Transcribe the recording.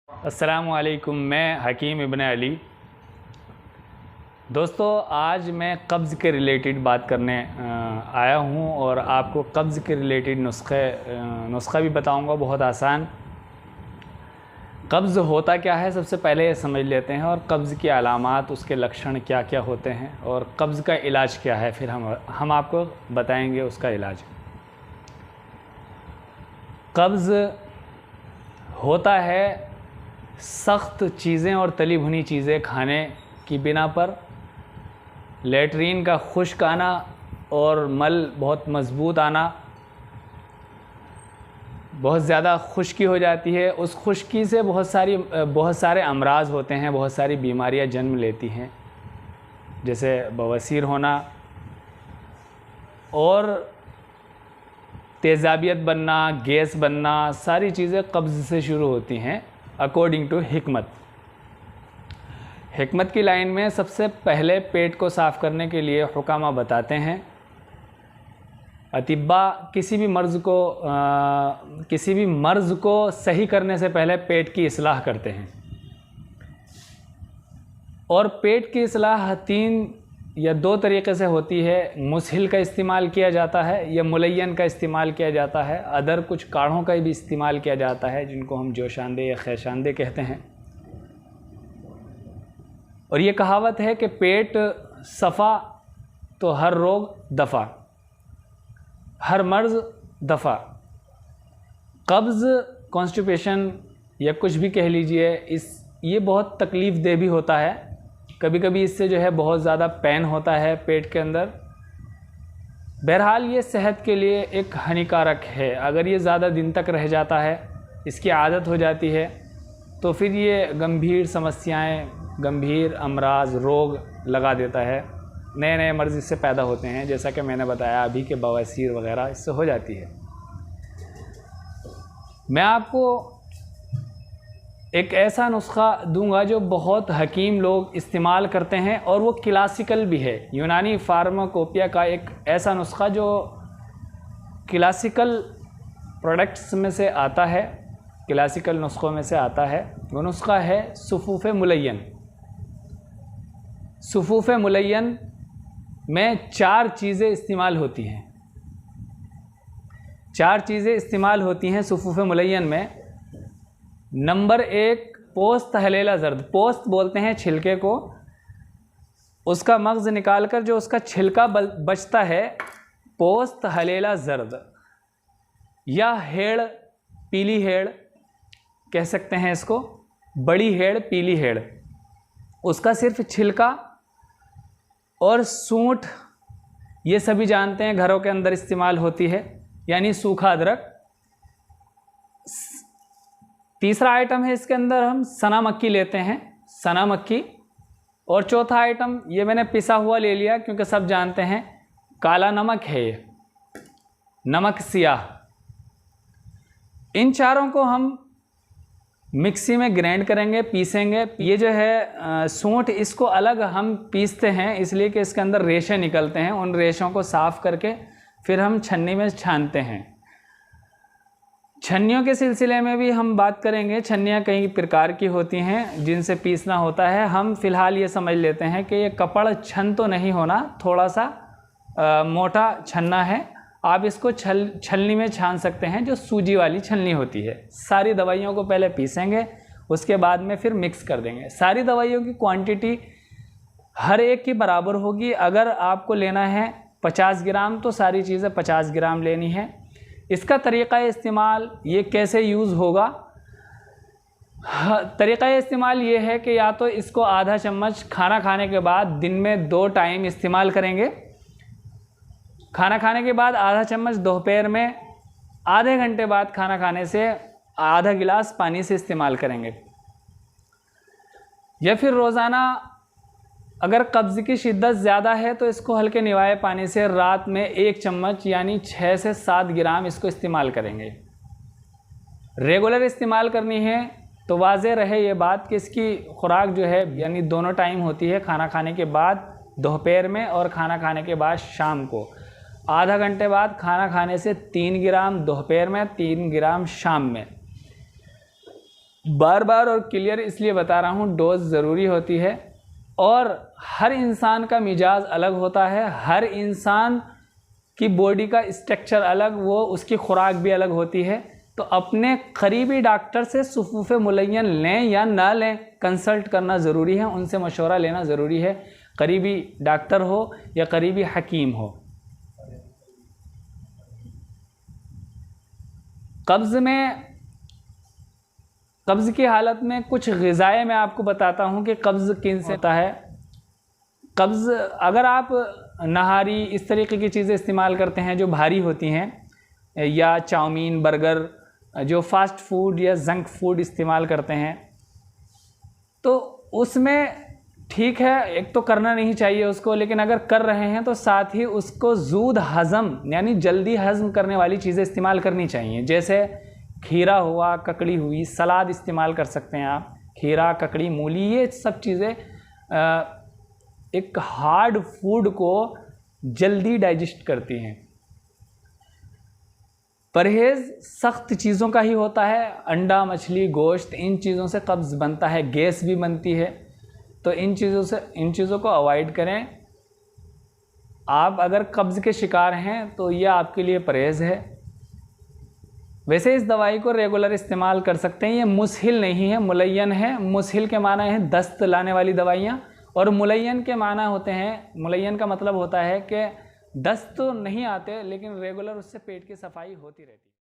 अस्सलामुअलैकुम, मैं हकीम इब्न अली। दोस्तों, आज मैं कब्ज़ के रिलेटेड बात करने आया हूँ और आपको कब्ज़ के रिलेटेड नुस्खा भी बताऊँगा, बहुत आसान। कब्ज़ होता क्या है, सबसे पहले ये समझ लेते हैं, और कब्ज़ की अलामात, उसके लक्षण क्या क्या होते हैं और कब्ज़ का इलाज क्या है, फिर हम आपको बताएंगे उसका इलाज। कब्ज़ होता है सख्त चीज़ें और तली भुनी चीज़ें खाने की बिना पर, लेटरीन का खुश्क आना और मल बहुत मज़बूत आना, बहुत ज़्यादा खुश्की हो जाती है। उस खुश्की से बहुत सारे अमराज होते हैं, बहुत सारी बीमारियां जन्म लेती हैं, जैसे बवासीर होना और तेज़ाबियत बनना, गैस बनना, सारी चीज़ें कब्ज़ से शुरू होती हैं अकॉर्डिंग टू हिकमत की लाइन में सबसे पहले पेट को साफ़ करने के लिए हुकामा बताते हैं। अतिब्बा किसी भी मर्ज़ को सही करने से पहले पेट की इस्लाह करते हैं, और पेट की इस्लाह 3 या 2 तरीक़े से होती है। मुसहिल का इस्तेमाल किया जाता है या मुलय्यन का इस्तेमाल किया जाता है। अदर कुछ काढ़ों का भी इस्तेमाल किया जाता है, जिनको हम जोशांदे या खैशांदे कहते हैं। और ये कहावत है कि पेट सफ़ा तो हर रोग दफ़ा, हर मर्ज़ दफ़ा। कब्ज़, कॉन्स्टिपेशन या कुछ भी कह लीजिए, ये बहुत तकलीफ़ दे भी होता है। कभी कभी इससे जो है बहुत ज़्यादा पेन होता है पेट के अंदर। बहरहाल ये सेहत के लिए एक हानिकारक है। अगर ये ज़्यादा दिन तक रह जाता है, इसकी आदत हो जाती है, तो फिर ये गंभीर समस्याएं, गंभीर अमराज, रोग लगा देता है। नए नए मर्ज़ इससे पैदा होते हैं, जैसा कि मैंने बताया अभी के बवासीर वगैरह इससे हो जाती है। मैं आपको एक ऐसा नुस्खा दूंगा जो बहुत हकीम लोग इस्तेमाल करते हैं, और वो क्लासिकल भी है। यूनानी फार्माकोपिया का एक ऐसा नुस्खा जो क्लासिकल प्रोडक्ट्स में से आता है, क्लासिकल नुस्खों में से आता है। वो नुस्खा है सुफूफ़ मुलय्यन। सुफूफ़ मुलय्यन में 4 चीज़ें इस्तेमाल होती हैं। 4 चीज़ें इस्तेमाल होती हैं सुफूफ़ मुलय्यन में। नंबर 1, पोस्त हलेला ज़र्द। पोस्त बोलते हैं छिलके को, उसका मग़ज़ निकाल कर जो उसका छिलका बचता है, पोस्त हलेला ज़र्द, या हेड़, पीली हेड़ कह सकते हैं इसको, बड़ी हेड़, पीली हेड़। उसका सिर्फ छिलका और सूंठ, ये सभी जानते हैं घरों के अंदर इस्तेमाल होती है, यानी सूखा अदरक। तीसरा आइटम है इसके अंदर हम सना मक्की लेते हैं, सना मक्की। और चौथा आइटम ये मैंने पिसा हुआ ले लिया, क्योंकि सब जानते हैं काला नमक है ये, नमक सियाह। इन चारों को हम मिक्सी में ग्राइंड करेंगे, पीसेंगे। ये जो है सूंठ, इसको अलग हम पीसते हैं इसलिए कि इसके अंदर रेशे निकलते हैं। उन रेशों को साफ़ करके फिर हम छन्नी में छानते हैं। छन्नियों के सिलसिले में भी हम बात करेंगे। छन्नियाँ कई प्रकार की होती हैं जिनसे पीसना होता है। हम फ़िलहाल ये समझ लेते हैं कि ये कपड़ छन तो नहीं होना, थोड़ा सा मोटा छन्ना है। आप इसको छलनी में छान सकते हैं, जो सूजी वाली छलनी होती है। सारी दवाइयों को पहले पीसेंगे, उसके बाद में फिर मिक्स कर देंगे। सारी दवाइयों की क्वांटिटी हर एक की बराबर होगी। अगर आपको लेना है 50 ग्राम, तो सारी चीज़ें 50 ग्राम लेनी है। इसका तरीक़ा इस्तेमाल ये कैसे यूज़ होगा? तरीक़ा इस्तेमाल ये है कि या तो इसको आधा चम्मच खाना खाने के बाद दिन में 2 टाइम इस्तेमाल करेंगे। खाना खाने के बाद आधा चम्मच, दोपहर में आधे घंटे बाद खाना खाने से आधा गिलास पानी से इस्तेमाल करेंगे। या फिर रोज़ाना अगर कब्ज़ की शिद्दत ज़्यादा है तो इसको हल्के निवाए पानी से रात में 1 चम्मच यानी 6 से 7 ग्राम इसको इस्तेमाल करेंगे। रेगुलर इस्तेमाल करनी है तो वाज़े रहे ये बात कि इसकी खुराक जो है यानी दोनों टाइम होती है, खाना खाने के बाद दोपहर में और खाना खाने के बाद शाम को। आधा घंटे बाद खाना खाने से 3 ग्राम दोपहर में, 3 ग्राम शाम में। बार बार और क्लियर इसलिए बता रहा हूँ, डोज ज़रूरी होती है और हर इंसान का मिजाज अलग होता है, हर इंसान की बॉडी का स्ट्रक्चर अलग, वो उसकी खुराक भी अलग होती है। तो अपने करीबी डॉक्टर से सुफ़ूफ़े मुलय्यन लें या ना लें, कंसल्ट करना ज़रूरी है, उनसे मशवरा लेना ज़रूरी है, करीबी डॉक्टर हो या करीबी हकीम हो। कब्ज़ की हालत में कुछ ग़िज़ाएँ मैं आपको बताता हूँ कि कब्ज़ किन से होता है। कब्ज़ अगर आप नहारी इस तरीके की चीज़ें इस्तेमाल करते हैं जो भारी होती हैं, या चाउमीन, बर्गर, जो फास्ट फूड या जंक फूड इस्तेमाल करते हैं, तो उसमें ठीक है, एक तो करना नहीं चाहिए उसको, लेकिन अगर कर रहे हैं तो साथ ही उसको ज़ूद हज़म यानी जल्दी हज़म करने वाली चीज़ें इस्तेमाल करनी चाहिए। जैसे खीरा हुआ, ककड़ी हुई, सलाद इस्तेमाल कर सकते हैं आप, खीरा, ककड़ी, मूली, ये सब चीज़ें एक हार्ड फूड को जल्दी डाइजेस्ट करती हैं। परहेज़ सख्त चीज़ों का ही होता है, अंडा, मछली, गोश्त, इन चीज़ों से कब्ज़ बनता है, गैस भी बनती है, तो इन चीज़ों को अवॉइड करें। आप अगर कब्ज़ के शिकार हैं तो ये आपके लिए परहेज़ है। वैसे इस दवाई को रेगुलर इस्तेमाल कर सकते हैं, ये मुसहिल नहीं है, मुलय्यन है। मुसहिल के माना है दस्त लाने वाली दवाइयाँ, और मुलय्यन के माना होते हैं, मुलय्यन का मतलब होता है कि दस्त तो नहीं आते लेकिन रेगुलर उससे पेट की सफाई होती रहती है।